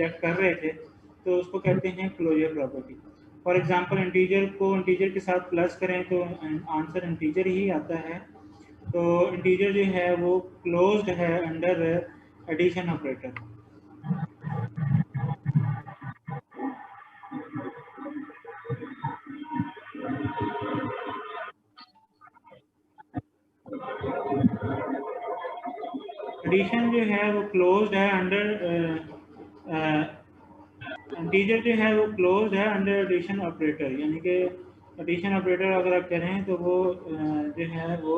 Object कर रहे थे, तो उसको कहते हैं closure property. For example integer को इंटीजर के साथ प्लस करें तो आंसर इंटीजर ही आता है। तो इंटीजर जो है वो क्लोज्ड है अंडर एडिशन ऑपरेटर। एडिशन जो है वो क्लोज्ड है अंडर इंटीजर जो है वो क्लोज्ड है अंडर एडिशन ऑपरेटर, यानी कि एडिशन ऑपरेटर अगर आप करें तो वो जो है वो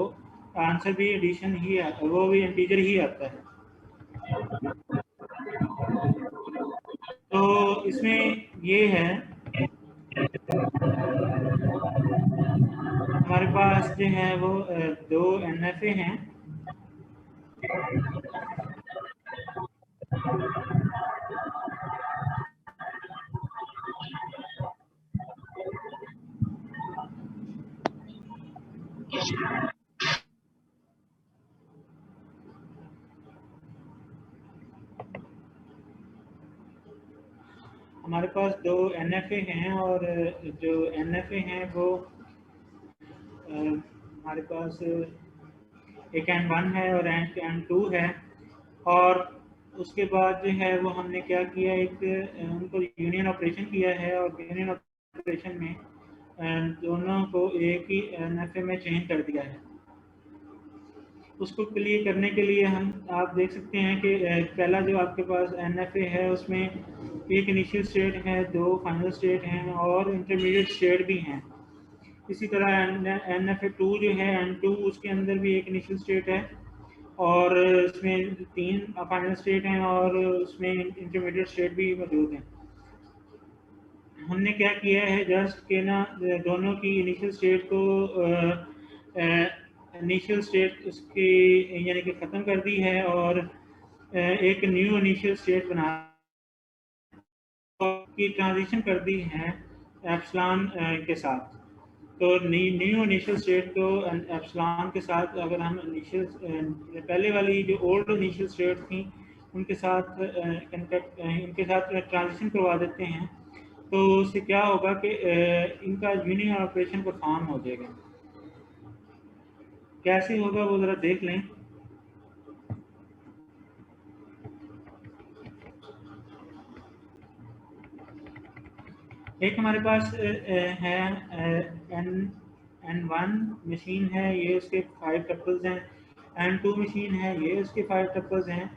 आंसर भी एडिशन ही आता है, वो भी इंटीजर ही आता है। तो इसमें ये है हमारे पास जो है वो दो NFA हैं। हमारे पास दो NFA हैं और जो NFA हैं वो हमारे पास एक N1 है और N2 है। और उसके बाद जो है वो हमने क्या किया, एक उनको यूनियन ऑपरेशन किया है और यूनियन ऑपरेशन में दोनों को एक ही NFA में चेंज कर दिया है। उसको क्लियर करने के लिए आप देख सकते हैं कि पहला जो आपके पास NFA है उसमें एक इनिशियल स्टेट है, दो फाइनल स्टेट हैं और इंटरमीडिएट स्टेट भी हैं। इसी तरह NFA2 जो है N2, उसके अंदर भी एक इनिशियल स्टेट है और इसमें 3 फाइनल स्टेट हैं और उसमें इंटरमीडिएट स्टेट भी मौजूद हैं। हमने क्या किया है जस्ट के ना दोनों की इनिशियल स्टेट को इनिशियल स्टेट उसकी यानी कि ख़त्म कर दी है और एक न्यू इनिशियल स्टेट बना की ट्रांजिशन कर दी है एप्सिलॉन के साथ। तो न्यू इनिशियल स्टेट को एप्सिलॉन के साथ अगर हम इनिशियल पहले वाली जो ओल्ड इनिशियल स्टेट थी उनके साथ इनके साथ ट्रांजिशन करवा देते हैं, तो उससे क्या होगा कि इनका यूनियन ऑपरेशन परफॉर्म हो जाएगा। कैसे होगा वो ज़रा देख लें। एक हमारे पास है N1 मशीन है, ये उसके 5 टपल्स हैं। N2 मशीन है, ये उसके 5 टपल्स हैं।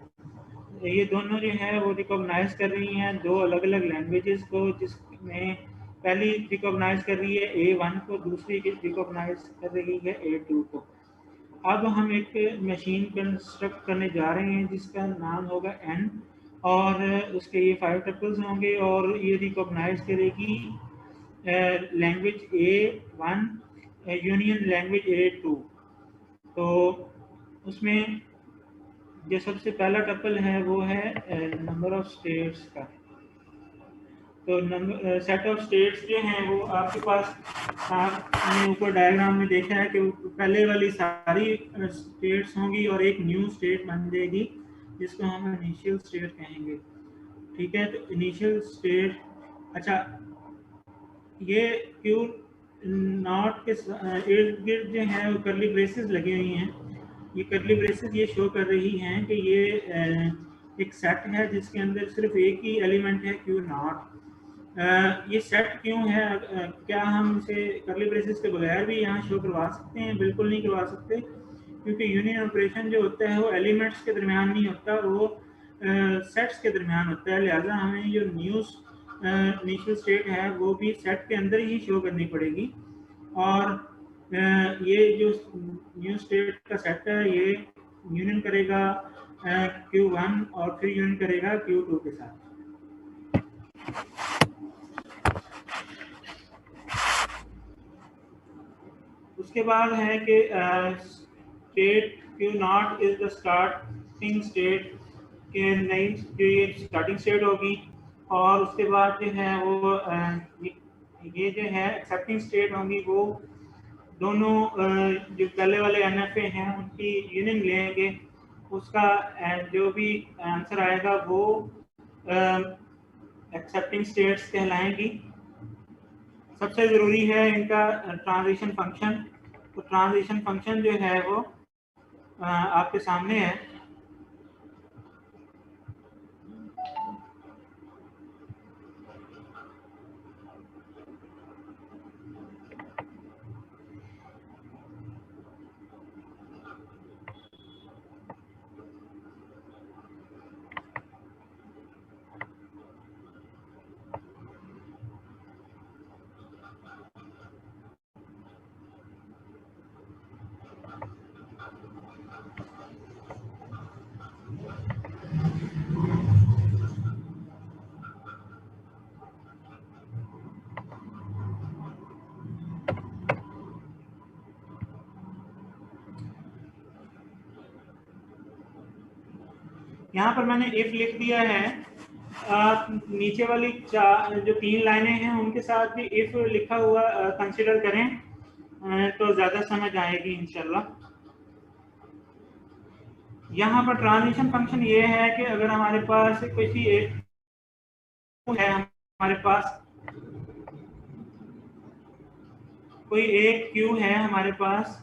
ये दोनों जो है वो रिकॉग्नाइज कर रही हैं दो अलग अलग लैंग्वेजेस को, जिसमें पहली रिकॉग्नाइज कर रही है A1 को, दूसरी रिकॉग्नाइज कर रही है A2 को। अब हम एक मशीन कंस्ट्रक्ट करने जा रहे हैं जिसका नाम होगा N और उसके ये 5 टपल्स होंगे और ये रिकॉग्नाइज करेगी language A1 union language A2। तो उसमें जो सबसे पहला टपल है वो है नंबर ऑफ स्टेट्स का। तो नंबर सेट ऑफ स्टेट्स जो हैं वो आपके पास आपने ऊपर डायग्राम में देखा है कि पहले वाली सारी स्टेट्स होंगी और एक न्यू स्टेट बन जाएगी जिसको हम इनिशियल स्टेट कहेंगे। ठीक है, तो इनिशियल स्टेट, अच्छा ये क्यू नॉट के इर्द गिर्द जो है वो करली ब्रेसेस लगी हुई हैं। ये करली ब्रेसेस ये शो कर रही हैं कि ये एक सेट है जिसके अंदर सिर्फ एक ही एलिमेंट है क्यू नॉट। ये सेट क्यों है? क्या हम इसे करली ब्रेसेस के बगैर भी यहाँ शो करवा सकते हैं? बिल्कुल नहीं करवा सकते, क्योंकि यूनियन ऑपरेशन जो होता है वो एलिमेंट्स के दरमियान नहीं होता, वो सेट्स के दरमियान होता है। लिहाजा हमें जो न्यूज़ इनिशियल स्टेट है वो भी सेट के अंदर ही शो करनी पड़ेगी। और ये जो न्यू स्टेट का सेट है ये यूनियन करेगा Q1 और फिर यूनियन करेगा Q2 के साथ। उसके बाद है कि state Q0 is the starting state के नई जो ये स्टार्टिंग स्टेट होगी। और उसके बाद जो है वो ये जो है एक्सेप्टिंग स्टेट होंगी, वो दोनों जो पहले वाले NFA हैं उनकी यूनियन लेंगे। उसका जो भी आंसर आएगा वो एक्सेप्टिंग स्टेट्स कहलाएंगी। सबसे ज़रूरी है इनका ट्रांजिशन फंक्शन। तो ट्रांजिशन फंक्शन जो है वो आपके सामने है। यहाँ पर मैंने इफ लिख दिया है। नीचे वाली जो 3 लाइनें हैं उनके साथ भी इफ लिखा हुआ कंसिडर करें तो ज़्यादा समझ आएगी इंशाल्लाह। यहाँ पर ट्रांजिशन फंक्शन ये है कि अगर हमारे पास किसी एक है, हमारे पास कोई एक क्यू है हमारे पास,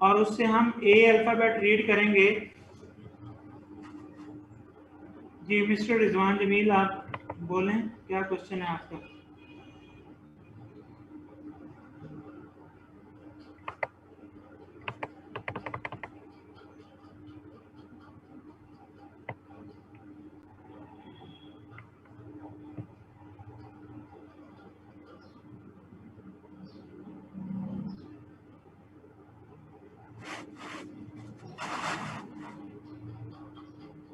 और उससे हम ए अल्फ़ाबेट रीड करेंगे। जी मिस्टर रिजवान जमील, आप बोलें, क्या क्वेश्चन है आपका?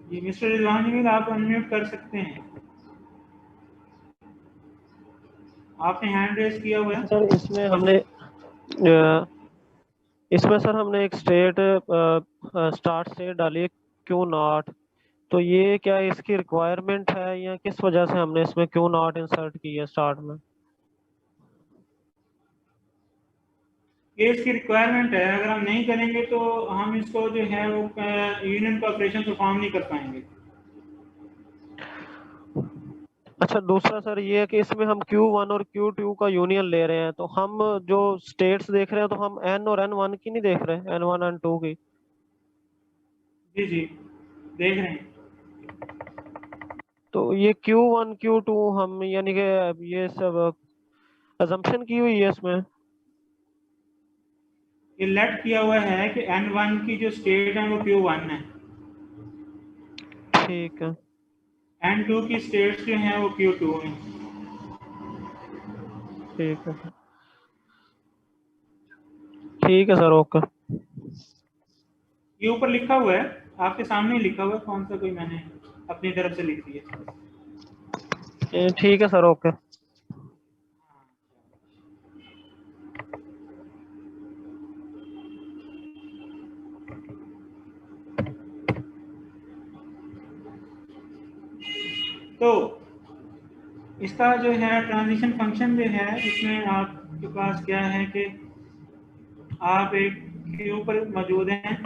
जी मिस्टर रिजवान जमील, आप अनम्यूट कर सकते हैं, आपने हैंड रेज किया हुआ है। सर इसमें सर हमने एक स्टार्ट स्टेट डाली है क्यू नॉट। तो ये क्या इसकी रिक्वायरमेंट है या किस वजह से हमने इसमें क्यू नॉट इंसर्ट की है स्टार्ट में? ये इसकी रिक्वायरमेंट है। अगर हम नहीं करेंगे तो हम इसको जो है वो यूनियन का ऑपरेशन परफॉर्म नहीं कर पाएंगे। अच्छा, दूसरा सर ये है कि इसमें हम Q1 और Q2 का यूनियन ले रहे हैं, तो हम जो स्टेट्स देख रहे हैं तो हम N और N1 की नहीं देख रहे, N1 N2 की। जी जी देख रहे हैं। तो ये Q1 Q2 हम यानी कि ये सब अजम्पशन की हुई है इसमें। ये लेट किया हुआ है कि N1 की जो स्टेट है वो Q1 है, ठीक है, N2 की स्टेट्स जो हैं वो Q2 हैं। ठीक है, ठीक है सर, ओके। ये ऊपर लिखा हुआ है, आपके सामने ही लिखा हुआ है, कौन सा कोई मैंने अपनी तरफ से लिख दिया। ठीक है सर, ओके। तो इसका जो है ट्रांजिशन फंक्शन जो है, इसमें आपके पास क्या है कि आप एक क्यू पर मौजूद हैं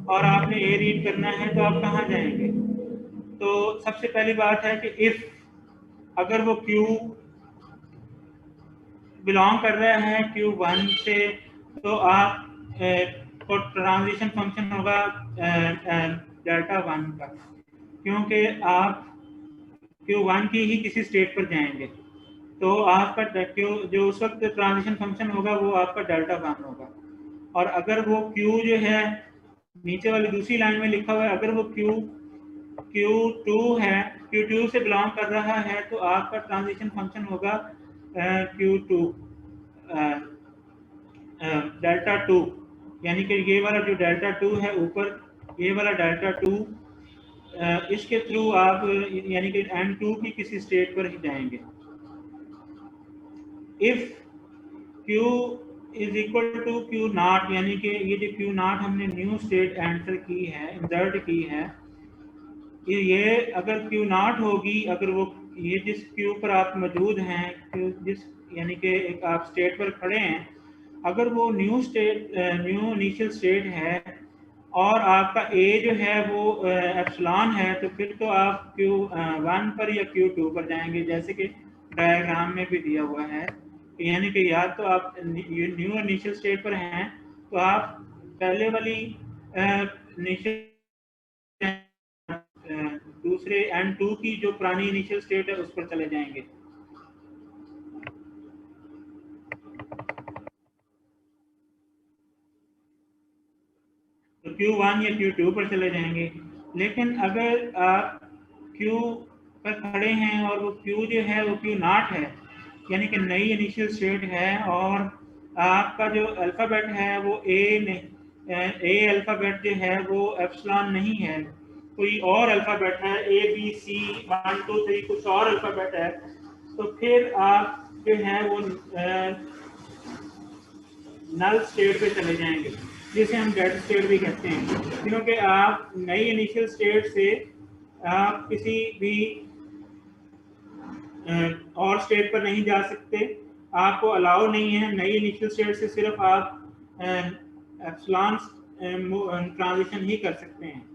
और आपने ए रीड करना है, तो आप कहाँ जाएंगे? तो सबसे पहली बात है कि इफ अगर वो क्यू बिलोंग कर रहा है Q1 से, तो आप को ट्रांजिशन फंक्शन होगा डेल्टा 1 का, क्योंकि आप Q1 की ही किसी स्टेट पर जाएंगे। तो आपका Q जो उस वक्त ट्रांजिशन फंक्शन होगा वो आपका डेल्टा 1 होगा। और अगर वो Q जो है नीचे वाली दूसरी लाइन में लिखा हुआ है, अगर वो Q2 है, Q2 से बिलोंग कर रहा है, तो आपका ट्रांजिशन फंक्शन होगा Q2 डेल्टा 2, यानी कि ये वाला जो डेल्टा 2 है ऊपर, ये वाला डेल्टा 2, इसके थ्रू आप यानी कि N2 की किसी स्टेट पर ही जाएंगे। If Q is equal to Q not, यानी कि ये जो Q नॉट हमने न्यू स्टेट एंटर की है, इंसर्ट की है, ये अगर Q नॉट होगी, अगर वो ये जिस Q पर आप मौजूद हैं, जिस यानी कि एक आप स्टेट पर खड़े हैं, अगर वो न्यू इनिशियल स्टेट है, और आपका ए जो है वो एप्सिलॉन है, तो फिर तो आप Q1 पर या Q2 पर जाएंगे, जैसे कि डायग्राम में भी दिया हुआ है। यानी कि या तो आप न्यू इनिशियल स्टेट पर हैं तो आप पहले वाली इनिशियल दूसरे N2 की जो पुरानी इनिशियल स्टेट है उस पर चले जाएंगे। तो Q1 या Q2 पर चले जाएंगे। लेकिन अगर आप Q पर खड़े हैं और वो Q जो है वो Q0 है, यानी कि नई इनिशियल स्टेट है, और आपका जो अल्फ़ाबेट है वो ए अल्फ़ाबेट जो है वो एप्सिलॉन नहीं है, कोई और अल्फ़ाबेट है, ABC 1 2 3 कुछ और अल्फ़ाबेट है, तो फिर आप जो है वो नल स्टेट पे चले जाएंगे, जिसे हम डेड स्टेट भी कहते हैं, क्योंकि आप नई इनिशियल स्टेट से आप किसी भी और स्टेट पर नहीं जा सकते, आपको अलाउ नहीं है। नई इनिशियल स्टेट से सिर्फ आप एप्सिलॉन ट्रांजिशन ही कर सकते हैं।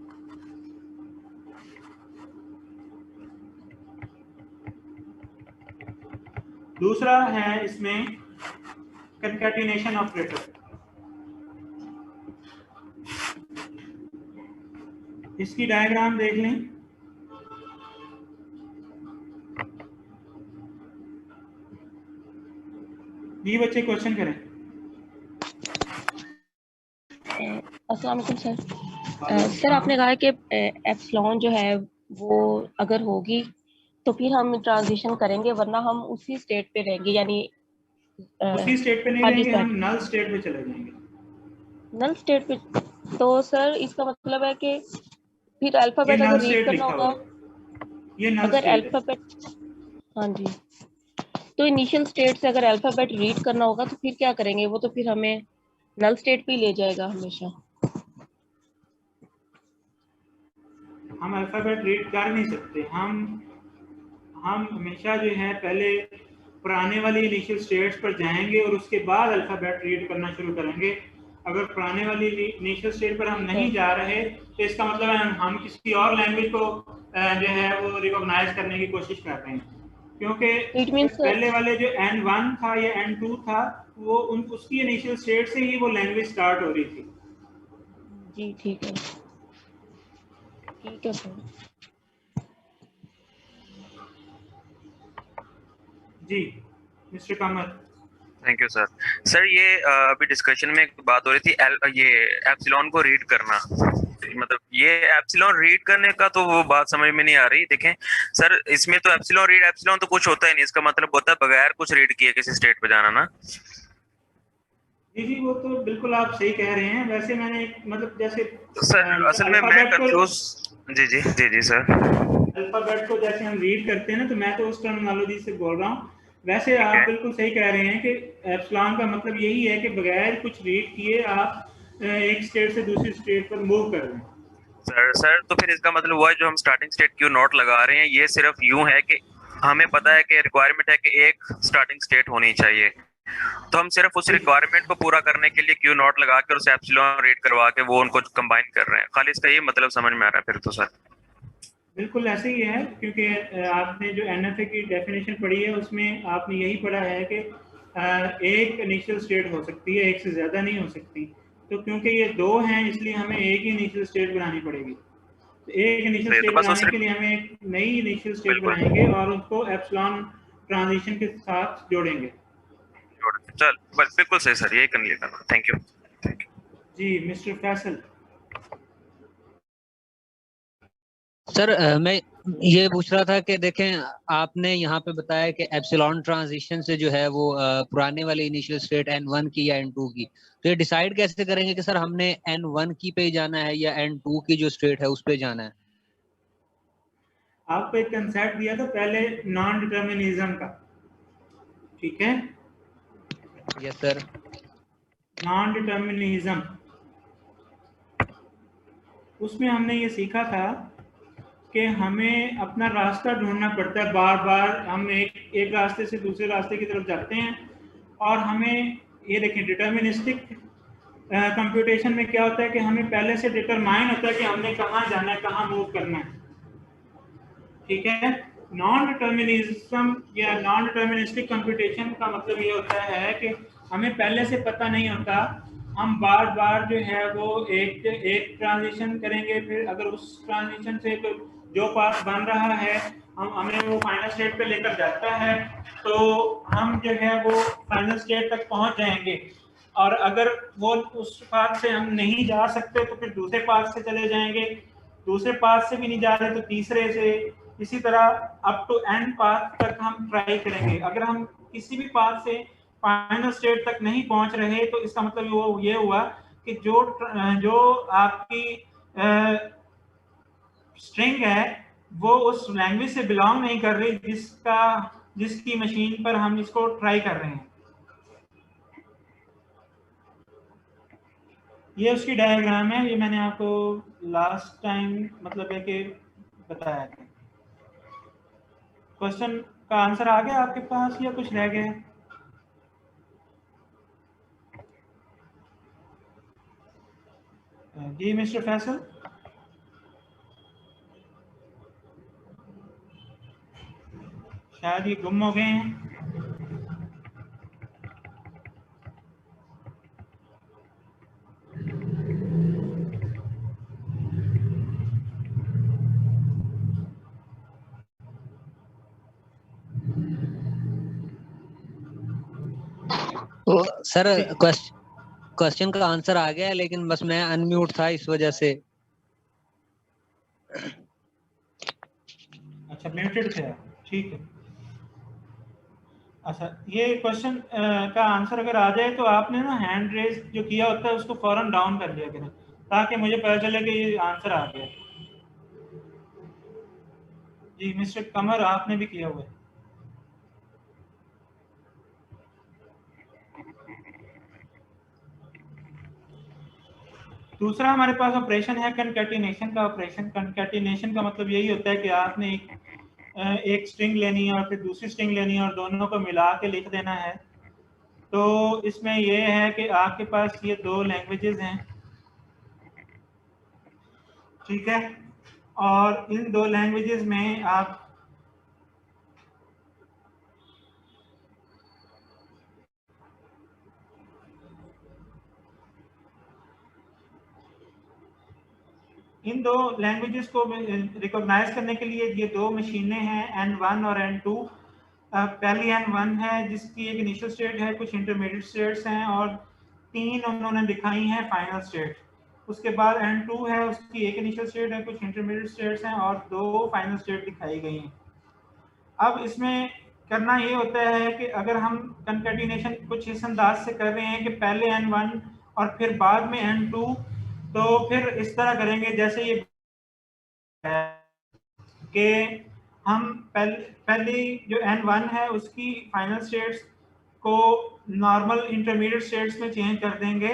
दूसरा है इसमें कंकैटिनेशन ऑपरेटर। इसकी डायग्राम देख लें। जी बच्चे क्वेश्चन करें। अस्सलाम वालेकुम सर। सर आपने कहा कि एप्सिलॉन जो है वो अगर होगी तो फिर हम ट्रांजिशन करेंगे, वरना हम उसी स्टेट पे रहेंगे, यानी उसी स्टेट पे नहीं रहेंगे, हम नल स्टेट पे चले जाएंगे। नल स्टेट पे? तो सर इसका मतलब है कि फिर अल्फाबेट अगर रीड करना होगा, ये नल अगर स्टेट अल्फाबेट, हाँ जी, तो इनिशियल स्टेट से अगर अल्फाबेट रीड करना होगा तो फिर क्या करेंगे? वो तो फिर हमें नल स्टेट पे ले जाएगा हमेशा। हम अल्फाबेट रीड कर नहीं सकते। हम हमेशा जो है पहले पुराने वाली इनिशियल स्टेट्स पर जाएंगे और उसके बाद अल्फाबेट रीड करना शुरू करेंगे। अगर पुराने वाली इनिशियल स्टेट पर हम नहीं जा रहे तो इसका मतलब है हम किसी और लैंग्वेज को जो है वो रिकॉग्नाइज करने की कोशिश कर रहे हैं, क्योंकि पहले वाले जो N1 था या N2 था वो उसकी इनिशियल स्टेट से ही वो लैंग्वेज स्टार्ट हो रही थी। जी ठीक है, ठीक है सर। जी mister Kamath. Thank you sir. Sir ये अभी डिस्कशन में एक बात हो रही थी ये एप्सिलॉन को रीड करना, मतलब ये एप्सिलॉन रीड करने का तो वो बात समझ में नहीं आ रही। देखें सर, इसमें तो एप्सिलॉन तो कुछ होता ही नहीं, इसका मतलब होता है बगैर कुछ रीड किए किसी स्टेट पे जाना ना। जी वो तो बिल्कुल आप सही कह रहे हैं। वैसे मैंने मतलब जैसे सर असल में मैं कंफ्यूज। जी सर। अल्फाबेट को जैसे हम रीड करते हैं ना, तो मैं तो उस टर्मिनोलॉजी से बोल रहा हूँ। वैसे आप बिल्कुल सही कह रहे हैं कि एप्सिलॉन का मतलब यही है कि बगैर कुछ रीड किए आप एक स्टेट से दूसरी स्टेट पर मूव कर रहे हैं। सर तो फिर इसका मतलब हुआ जो हम स्टार्टिंग स्टेट क्यों नॉट लगा रहे हैं, ये सिर्फ यूं है कि हमें पता है कि रिक्वायरमेंट है कि एक स्टार्टिंग स्टेट होनी चाहिए, तो हम सिर्फ उस रिक्वायरमेंट को पूरा करने के लिए क्यू नॉट लगा के उसे एप्सिलॉन रीड करवा के वो उनको कंबाइन कर रहे हैं, खाली इसका ये मतलब समझ में आ रहा है फिर तो सर। बिल्कुल ऐसे ही है, क्योंकि आपने जो NFA की डेफिनेशन पढ़ी है उसमें आपने यही पढ़ा है कि एक इनिशियल स्टेट हो सकती है, एक से ज़्यादा नहीं हो सकती। तो क्योंकि ये दो हैं इसलिए हमें एक ही इनिशियल स्टेट बनानी पड़ेगी। तो एक इनिशियल स्टेट बनाने के लिए हमें एक नई इनिशियल स्टेट बनाएंगे और उसको एप्सिलॉन ट्रांजिशन के साथ जोड़ेंगे। चल बिल्कुल सही सर, यही कर लिया। Thank you. जी मिस्टर फैसल। सर मैं ये पूछ रहा था कि देखें आपने यहाँ पे बताया कि एप्सिलॉन ट्रांजिशन से जो है वो पुराने वाली इनिशियल स्टेट N1 की या N2 की, तो ये डिसाइड कैसे करेंगे कि सर हमने N1 की पे जाना है या N2 की जो स्टेट है उस पे जाना है? आपको एक कंसेप्ट दिया था पहले नॉन डिटर्मिनिज्म का, ठीक है? Yes sir. नॉन डिटर्मिनिज्म, उसमें हमने ये सीखा था कि हमें अपना रास्ता ढूंढना पड़ता है। बार बार हम एक रास्ते से दूसरे रास्ते की तरफ जाते हैं और हमें ये देखें डिटर्मिनिस्टिक कंप्यूटेशन में क्या होता है कि हमें पहले से डिटरमाइन होता है कि हमने कहाँ जाना है, कहाँ मूव करना है, ठीक है। नॉन डिटर्मिनिज्म या नॉन डिटर्मिनिस्टिक कंप्यूटेशन का मतलब ये होता है कि हमें पहले से पता नहीं होता, हम बार बार जो है वो एक ट्रांजिशन करेंगे, फिर अगर उस ट्रांजिशन से जो पाथ बन रहा है हमें वो फाइनल स्टेट पे लेकर जाता है, तो हम जो है वो फाइनल स्टेट तक पहुंच जाएंगे। और अगर वो उस पाथ से हम नहीं जा सकते तो फिर दूसरे पाथ से चले जाएंगे, दूसरे पाथ से भी नहीं जा रहे तो तीसरे से, इसी तरह अप टू एंड पाथ तक हम ट्राई करेंगे। अगर हम किसी भी पाथ से फाइनल स्टेट तक नहीं पहुंच रहे तो इसका मतलब वो ये हुआ कि जो आपकी स्ट्रिंग है वो उस लैंग्वेज से बिलोंग नहीं कर रही जिसकी मशीन पर हम इसको ट्राई कर रहे हैं। ये उसकी डायग्राम है, ये मैंने आपको लास्ट टाइम मतलब है कि बताया था। क्वेश्चन का आंसर आ गया आपके पास या कुछ रह गया? जी मिस्टर फैसल, शायद ये गुम हो गए हैं। तो सर क्वेश्चन का आंसर आ गया, लेकिन बस मैं अनम्यूट था इस वजह से। अच्छा, म्यूटेड थे आप, ठीक है। अच्छा, ये क्वेश्चन का आंसर अगर आ जाए तो आपने ना हैंड रेज जो किया होता है उसको फौरन डाउन कर लिया करें ताकि मुझे पता चले कि ये आंसर आ गया। जी मिस्टर कमर, आपने भी किया हुआ है। दूसरा हमारे पास ऑपरेशन है कंकैटिनेशन का ऑपरेशन। कंकैटिनेशन का मतलब यही होता है कि आपने एक स्ट्रिंग लेनी है और फिर दूसरी स्ट्रिंग लेनी है और दोनों को मिला के लिख देना है। तो इसमें यह है कि आपके पास ये दो लैंग्वेजेस हैं, ठीक है, और इन दो लैंग्वेजेस में आप इन दो लैंग्वेजेस को रिकॉग्नाइज करने के लिए ये दो मशीनें हैं N1 और N2। पहली N1 है जिसकी एक इनिशियल स्टेट है, कुछ इंटरमीडिएट स्टेट्स हैं और 3 उन्होंने दिखाई हैं फाइनल स्टेट। उसके बाद N2 है, उसकी एक इनिशियल स्टेट है, कुछ इंटरमीडिएट स्टेट्स हैं और 2 फाइनल स्टेट दिखाई गई हैं। अब इसमें करना ये होता है कि अगर हम कंकैटिनेशन कुछ इस अंदाज से कर रहे हैं कि पहले N1 और फिर बाद में N2, तो फिर इस तरह करेंगे जैसे ये कि हम पहली जो N1 है उसकी फाइनल स्टेट्स को नॉर्मल इंटरमीडिएट स्टेट्स में चेंज कर देंगे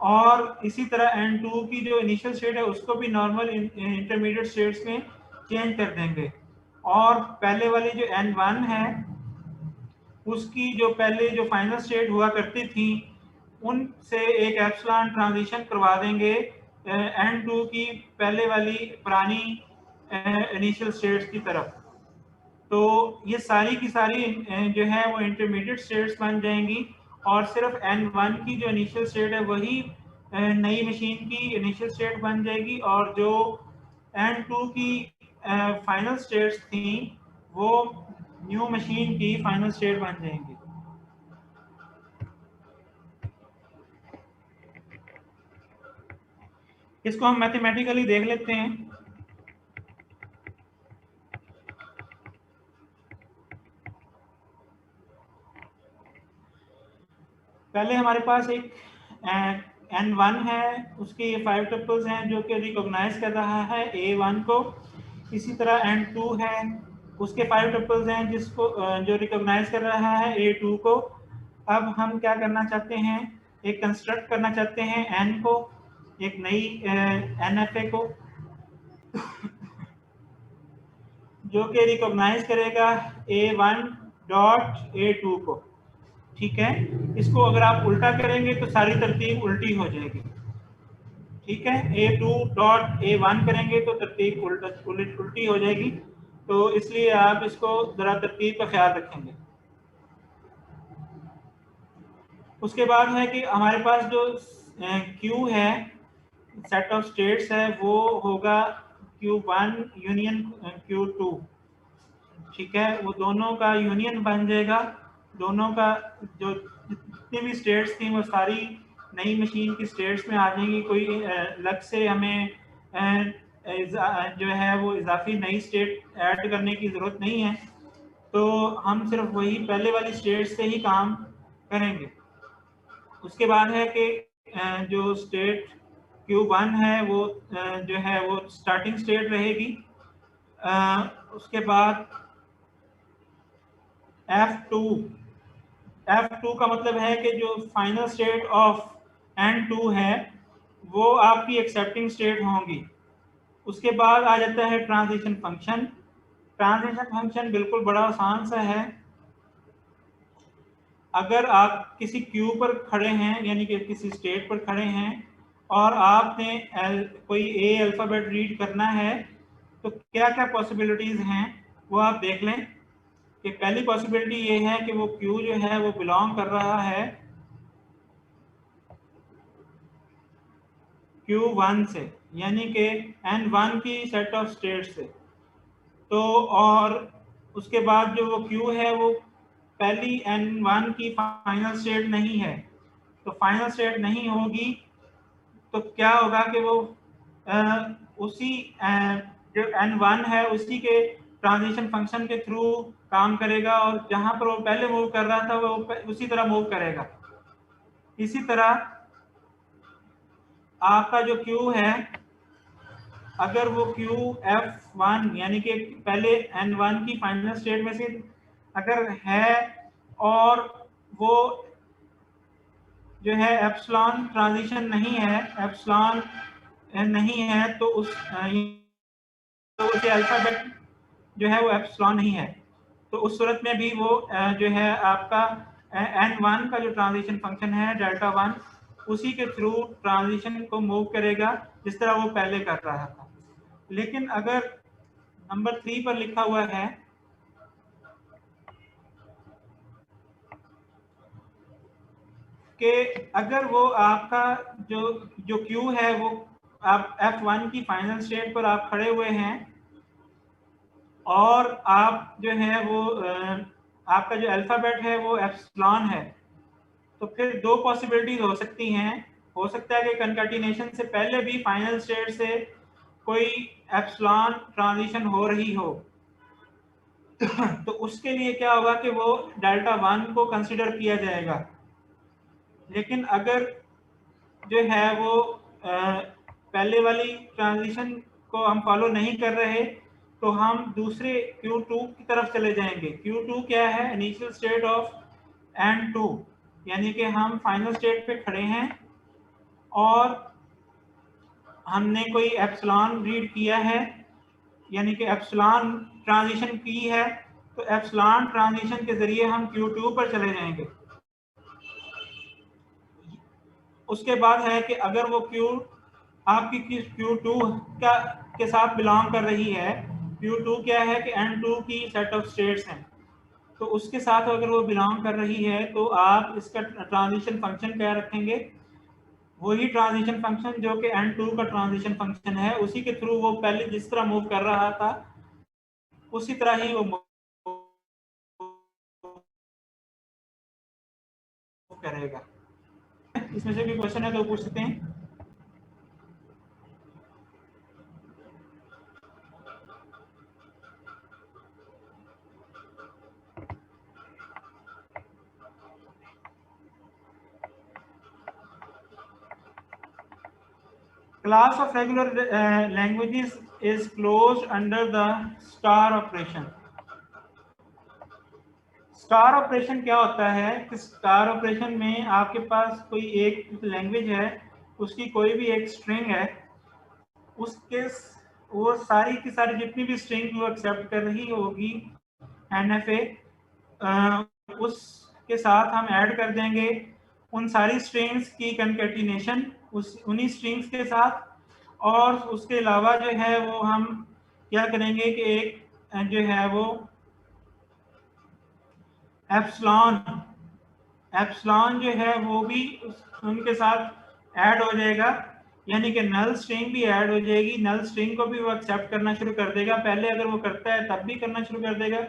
और इसी तरह N2 की जो इनिशियल स्टेट है उसको भी नॉर्मल इंटरमीडिएट स्टेट्स में चेंज कर देंगे। और पहले वाली जो N1 है उसकी जो पहले जो फाइनल स्टेट हुआ करती थी उनसे एक एप्सिलॉन ट्रांजिशन करवा देंगे N2 की पहले वाली पुरानी इनिशियल स्टेट्स की तरफ। तो ये सारी की सारी जो है वो इंटरमीडिएट स्टेट्स बन जाएंगी और सिर्फ N1 की जो इनिशियल स्टेट है वही नई मशीन की इनिशियल स्टेट बन जाएगी और जो N2 की फाइनल स्टेट्स थी वो न्यू मशीन की फाइनल स्टेट बन जाएंगी। इसको हम मैथमेटिकली देख लेते हैं। पहले हमारे पास एक N1 है, उसके 5 टपल्स हैं जो कि रिकॉग्नाइज कर रहा है A1 को। इसी तरह N2 है, उसके 5 टपल्स हैं जिसको जो रिकॉग्नाइज कर रहा है A2 को। अब हम क्या करना चाहते हैं, एक कंस्ट्रक्ट करना चाहते हैं N को, एक नई NFA को जो कि रिकॉग्नाइज करेगा A1 डॉट A2 को, ठीक है, इसको अगर आप उल्टा करेंगे तो सारी तरतीब उल्टी हो जाएगी। ठीक है, A2.A1 करेंगे तो तरतीब उल्टी हो जाएगी, तो इसलिए आप इसको जरा तरतीब का ख्याल रखेंगे। उसके बाद है कि हमारे पास जो Q है, सेट ऑफ स्टेट्स है, वो होगा Q1 यूनियन Q2। ठीक है, वो दोनों का यूनियन बन जाएगा। दोनों का जो जितनी भी स्टेट्स थी वो सारी नई मशीन की स्टेट्स में आ जाएंगी। कोई अलग से हमें जो है वो इजाफी नई स्टेट ऐड करने की ज़रूरत नहीं है, तो हम सिर्फ वही पहले वाली स्टेट से ही काम करेंगे। उसके बाद है कि जो स्टेट Q1 है वो जो है वो स्टार्टिंग स्टेट रहेगी। उसके बाद F2 का मतलब है कि जो फाइनल स्टेट ऑफ N2 है वो आपकी एक्सेप्टिंग स्टेट होंगी। उसके बाद आ जाता है ट्रांजिशन फंक्शन। ट्रांजिशन फंक्शन बिल्कुल बड़ा आसान सा है। अगर आप किसी क्यू पर खड़े हैं, यानी कि किसी स्टेट पर खड़े हैं और आपने कोई ए अल्फ़ाबेट रीड करना है, तो क्या क्या पॉसिबिलिटीज़ हैं वो आप देख लें। कि पहली पॉसिबिलिटी ये है कि वो क्यू जो है वो बिलोंग कर रहा है Q1 से, यानी कि N1 की सेट ऑफ स्टेट से। तो और उसके बाद जो वो Q है वो पहली N1 की फाइनल स्टेट नहीं है, तो फाइनल स्टेट नहीं होगी तो क्या होगा कि वो उसी जो N1 है उसी के ट्रांजिशन फंक्शन के थ्रू काम करेगा, और जहां पर वो पहले मूव कर रहा था वो उसी तरह मूव करेगा। इसी तरह आपका जो Q है, अगर वो Q F1 यानी कि पहले N1 की फाइनल स्टेट में से अगर है और वो जो है एप्सिलॉन ट्रांजिशन नहीं है, एप्सिलॉन नहीं है, तो उसे अल्फाबेट जो है वो एप्सिलॉन नहीं है, तो उस सूरत में भी वो जो है आपका N1 का जो ट्रांजिशन फंक्शन है डेल्टा 1 उसी के थ्रू ट्रांजिशन को मूव करेगा जिस तरह वो पहले कर रहा था। लेकिन अगर नंबर 3 पर लिखा हुआ है कि अगर वो आपका जो Q है वो आप F1 की फाइनल स्टेट पर आप खड़े हुए हैं और आप जो है वो आपका जो अल्फाबेट है वो एप्सिलॉन है, तो फिर दो पॉसिबिलिटीज हो सकती हैं। हो सकता है कि कंकाटिनेशन से पहले भी फाइनल स्टेट से कोई एप्सिलॉन ट्रांजिशन हो रही हो तो उसके लिए क्या होगा कि वो डेल्टा 1 को कंसिडर किया जाएगा। लेकिन अगर जो है वो पहले वाली ट्रांजिशन को हम फॉलो नहीं कर रहे तो हम दूसरे Q2 की तरफ चले जाएंगे। Q2 क्या है? इनिशियल स्टेट ऑफ N2, यानी कि हम फाइनल स्टेट पे खड़े हैं और हमने कोई एप्सिलॉन रीड किया है, यानी कि एप्सिलॉन ट्रांजिशन की है, तो एप्सिलॉन ट्रांजिशन के जरिए हम Q2 पर चले जाएंगे। उसके बाद है कि अगर वो Q आपकी Q2 के साथ बिलोंग कर रही है, Q2 क्या है कि N2 की सेट ऑफ स्टेट्स हैं, तो उसके साथ अगर वो बिलोंग कर रही है तो आप इसका ट्रांजिशन फंक्शन क्या रखेंगे? वही ट्रांजिशन फंक्शन जो कि N2 का ट्रांजिशन फंक्शन है, उसी के थ्रू वो पहले जिस तरह मूव कर रहा था उसी तरह ही वो मूव करेगा। इसमें से भी क्वेश्चन है तो पूछ सकते हैं। Class of regular languages is closed under the star operation. Star operation क्या होता है कि स्टार ऑपरेशन में आपके पास कोई एक लैंग्वेज है, उसकी कोई भी एक स्ट्रिंग है, उसके वो सारी की सारी जितनी भी स्ट्रिंग वो एक्सेप्ट कर रही होगी NFA, उसके के साथ हम ऐड कर देंगे उन सारी स्ट्रिंग्स की कंकैटिनेशन उन्हीं स्ट्रिंग्स के साथ, और उसके अलावा जो है वो हम क्या करेंगे कि एक जो है वो एप्सिलॉन जो है वो भी उनके साथ ऐड हो जाएगा, यानी कि नल स्ट्रिंग भी ऐड हो जाएगी। नल स्ट्रिंग को भी वो एक्सेप्ट करना शुरू कर देगा। पहले अगर वो करता है तब भी करना शुरू कर देगा,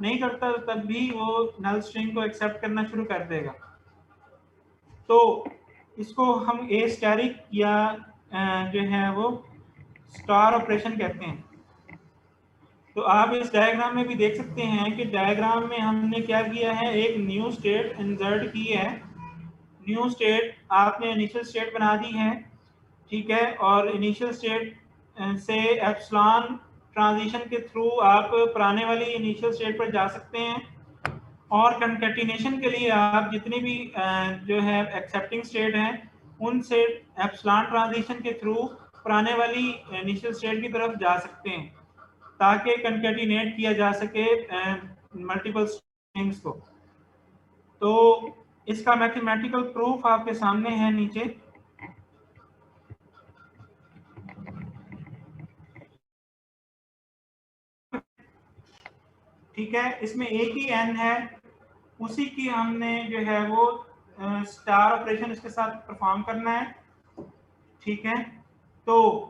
नहीं करता तो तब भी वो नल स्ट्रिंग को एक्सेप्ट करना शुरू कर देगा। तो इसको हम ए स्टैरिक या जो है वो स्टार ऑपरेशन कहते हैं। तो आप इस डायग्राम में भी देख सकते हैं कि डायग्राम में हमने क्या किया है, एक न्यू स्टेट इंसर्ट की है। न्यू स्टेट आपने इनिशियल स्टेट बना दी है, ठीक है, और इनिशियल स्टेट से एप्सिलॉन ट्रांजिशन के थ्रू आप पुराने वाली इनिशियल स्टेट पर जा सकते हैं, और कंकैटिनेशन के लिए आप जितनी भी जो है एक्सेप्टिंग स्टेट हैं उनसे एप्सिलॉन ट्रांजिशन के थ्रू पुराने वाली इनिशियल स्टेट की तरफ जा सकते हैं, ताकि कंकैटिनेट किया जा सके मल्टीपल स्ट्रिंग्स को। तो इसका मैथमेटिकल प्रूफ आपके सामने है नीचे। ठीक है, इसमें एक ही n है, उसी की हमने जो है वो स्टार ऑपरेशन इसके साथ परफॉर्म करना है। ठीक है, तो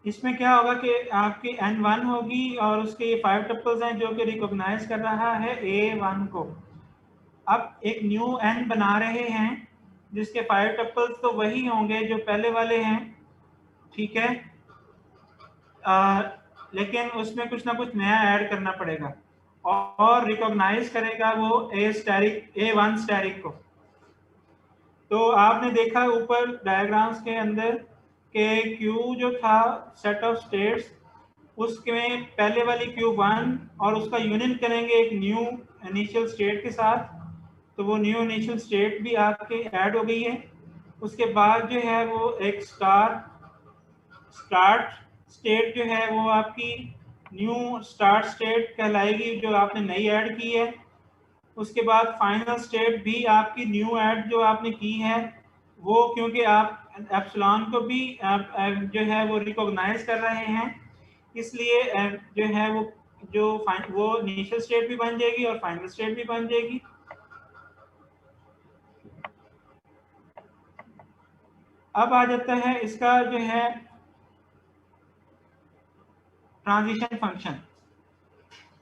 इसमें क्या होगा कि आपकी n1 होगी और उसके ये 5 टपल्स हैं जो कि रिकॉग्नाइज कर रहा है a1 को। अब एक न्यू n बना रहे हैं जिसके 5 टपल्स तो वही होंगे जो पहले वाले हैं, ठीक है, लेकिन उसमें कुछ ना कुछ नया ऐड करना पड़ेगा और रिकॉग्नाइज करेगा वो a1 स्टैरिक को। तो आपने देखा ऊपर डायग्राम्स के अंदर कि Q जो था सेट ऑफ स्टेट्स, उसमें पहले वाली Q1 और उसका यूनियन करेंगे एक न्यू इनिशियल स्टेट के साथ, तो वो न्यू इनिशियल स्टेट भी आपके ऐड हो गई है। उसके बाद जो है वो एक स्टार्ट स्टेट जो है वो आपकी न्यू स्टार्ट स्टेट कहलाएगी जो आपने नई ऐड की है। उसके बाद फाइनल स्टेट भी आपकी न्यू ऐड जो आपने की है वो, क्योंकि आप एप्सिलॉन को भी जो है वो रिकॉग्नाइज कर रहे हैं, इसलिए जो है वो इनिशियल स्टेट भी बन जाएगी और फाइनल स्टेट भी बन जाएगी। अब आ जाता है इसका जो है ट्रांजिशन फंक्शन।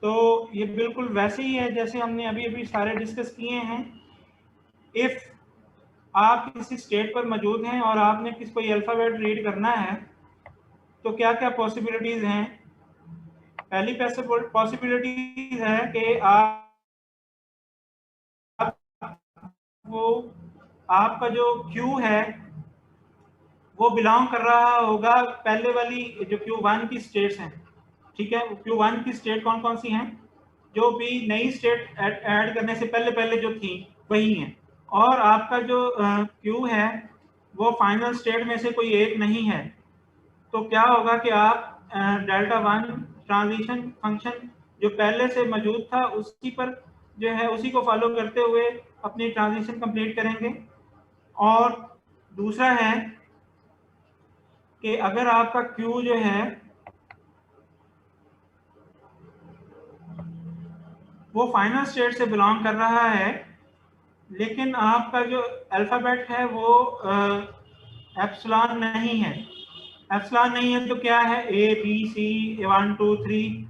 तो ये बिल्कुल वैसे ही है जैसे हमने अभी सारे डिस्कस किए हैं। इफ आप किसी स्टेट पर मौजूद हैं और आपने कोई अल्फाबेट रीड करना है तो क्या क्या पॉसिबिलिटीज हैं। पहली पॉसिबिलिटीज है कि आपका जो Q है वो बिलोंग कर रहा होगा पहले वाली जो Q1 की स्टेट्स हैं। ठीक है, Q1 की स्टेट कौन कौन सी हैं, जो भी नई स्टेट ऐड करने से पहले जो थी वही हैं, और आपका जो Q है वो फाइनल स्टेट में से कोई एक नहीं है। तो क्या होगा कि आप डेल्टा 1 ट्रांजिशन फंक्शन जो पहले से मौजूद था उसी पर जो है उसी को फॉलो करते हुए अपनी ट्रांजिशन कंप्लीट करेंगे। और दूसरा है कि अगर आपका Q जो है वो फाइनल स्टेट से बिलोंग कर रहा है, लेकिन आपका जो अल्फ़ाबेट है वो एप्सिलॉन नहीं है। एप्सिलॉन नहीं है तो क्या है, A B C 1 2 3